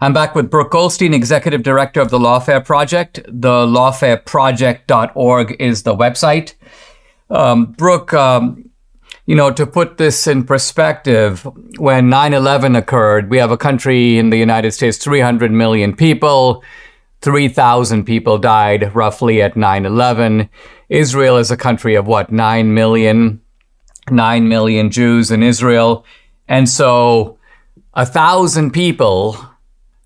I'm back with Brooke Goldstein, Executive Director of the Lawfare Project. The lawfareproject.org is the website. Brooke, to put this in perspective, when 9/11 occurred, we have a country in the United States, 300 million people, 3,000 people died roughly at 9/11. Israel is a country of 9 million Jews in Israel. And so 1,000 people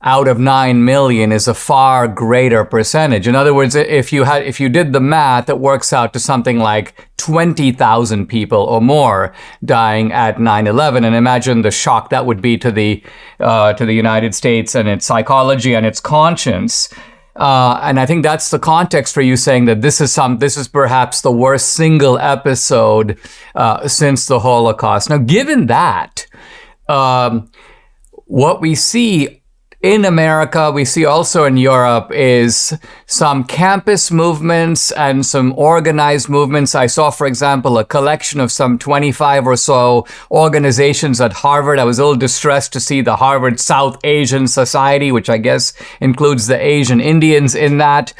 out of 9 million is a far greater percentage. In other words, if you did the math, it works out to something like 20,000 people or more dying at 9/11. And imagine the shock that would be to the United States and its psychology and its conscience. And I think that's the context for you saying that this is perhaps the worst single episode since the Holocaust. Now, given that, what we see in America, we see also in Europe, is some campus movements and some organized movements. I saw, for example, a collection of some 25 or so organizations at Harvard. I was a little distressed to see the Harvard South Asian Society, which I guess includes the Asian Indians in that.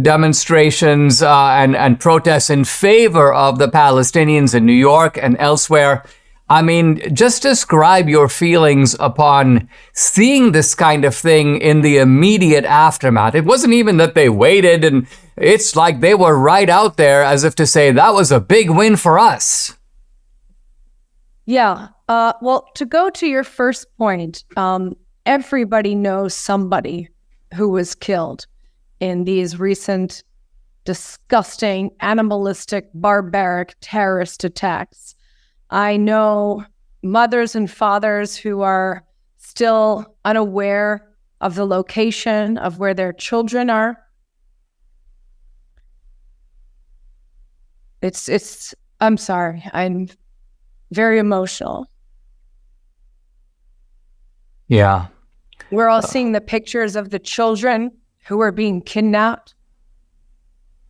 Demonstrations and protests in favor of the Palestinians in New York and elsewhere. I mean, just describe your feelings upon seeing this kind of thing in the immediate aftermath. It wasn't even that they waited, and it's like they were right out there as if to say, that was a big win for us. Yeah. Well, to go to your first point, everybody knows somebody who was killed in these recent disgusting, animalistic, barbaric terrorist attacks. I know mothers and fathers who are still unaware of the location of where their children are. I'm sorry, I'm very emotional. Yeah. We're all seeing the pictures of the children who are being kidnapped.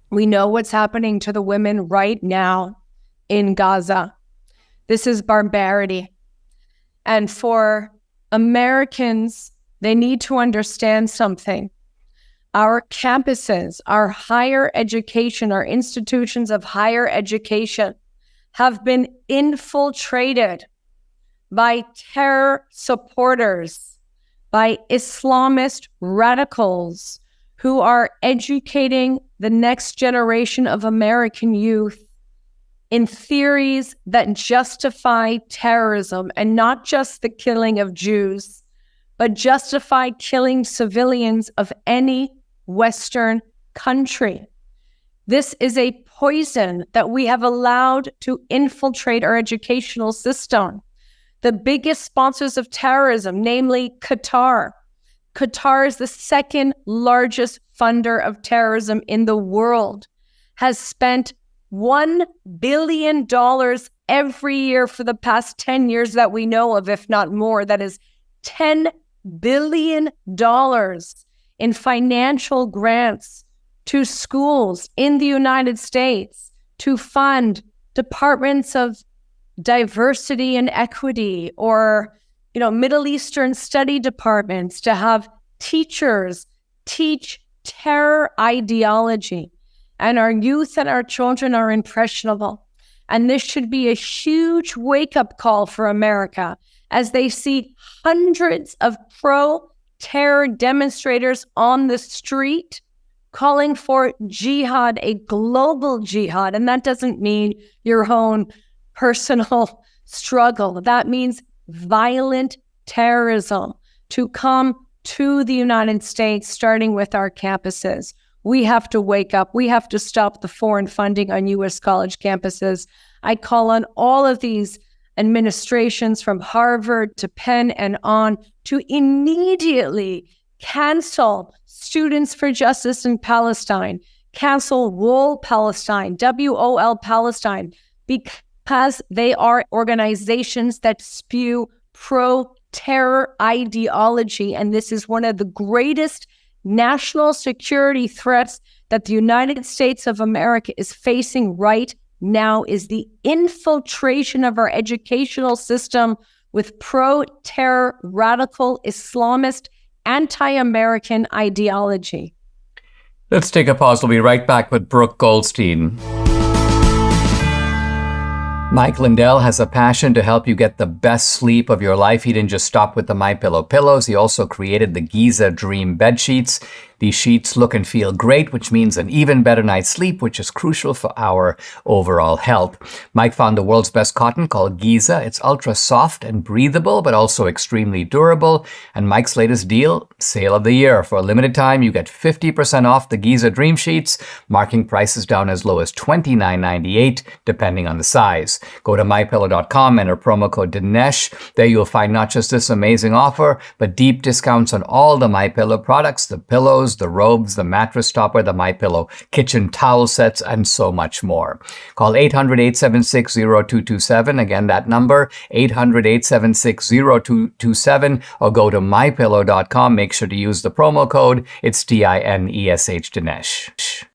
We know what's happening to the women right now in Gaza. This is barbarity. And for Americans, they need to understand something. Our campuses, our higher education, our institutions of higher education have been infiltrated by terror supporters, by Islamist radicals who are educating the next generation of American youth in theories that justify terrorism, and not just the killing of Jews, but justify killing civilians of any Western country. This is a poison that we have allowed to infiltrate our educational system. The biggest sponsors of terrorism, namely Qatar. Qatar is the second largest funder of terrorism in the world, has spent $1 billion every year for the past 10 years that we know of, if not more. That is $10 billion in financial grants to schools in the United States to fund departments of diversity and equity, or Middle Eastern study departments to have teachers teach terror ideology. And our youth and our children are impressionable. And this should be a huge wake-up call for America as they see hundreds of pro-terror demonstrators on the street calling for jihad, a global jihad. And that doesn't mean your own personal struggle. That means violent terrorism to come to the United States, starting with our campuses. We have to wake up. We have to stop the foreign funding on U.S. college campuses. I call on all of these administrations from Harvard to Penn and on to immediately cancel Students for Justice in Palestine, cancel WOL Palestine, WOL Palestine, because they are organizations that spew pro-terror ideology. And this is one of the greatest national security threats that the United States of America is facing right now, is the infiltration of our educational system with pro-terror, radical, Islamist, anti-American ideology. Let's take a pause. We'll be right back with Brooke Goldstein. Mike Lindell has a passion to help you get the best sleep of your life. He didn't just stop with the MyPillow pillows. He also created the Giza Dream bed sheets. These sheets look and feel great, which means an even better night's sleep, which is crucial for our overall health. Mike found the world's best cotton called Giza. It's ultra soft and breathable, but also extremely durable. And Mike's latest deal, sale of the year. For a limited time, you get 50% off the Giza Dream sheets, marking prices down as low as $29.98, depending on the size. Go to mypillow.com, enter promo code Dinesh. There you'll find not just this amazing offer, but deep discounts on all the MyPillow products, the pillows, the robes, the mattress topper, the MyPillow kitchen towel sets, and so much more. Call 800-876-0227. Again, that number, 800-876-0227, or go to mypillow.com. Make sure to use the promo code. It's Dinesh, Dinesh.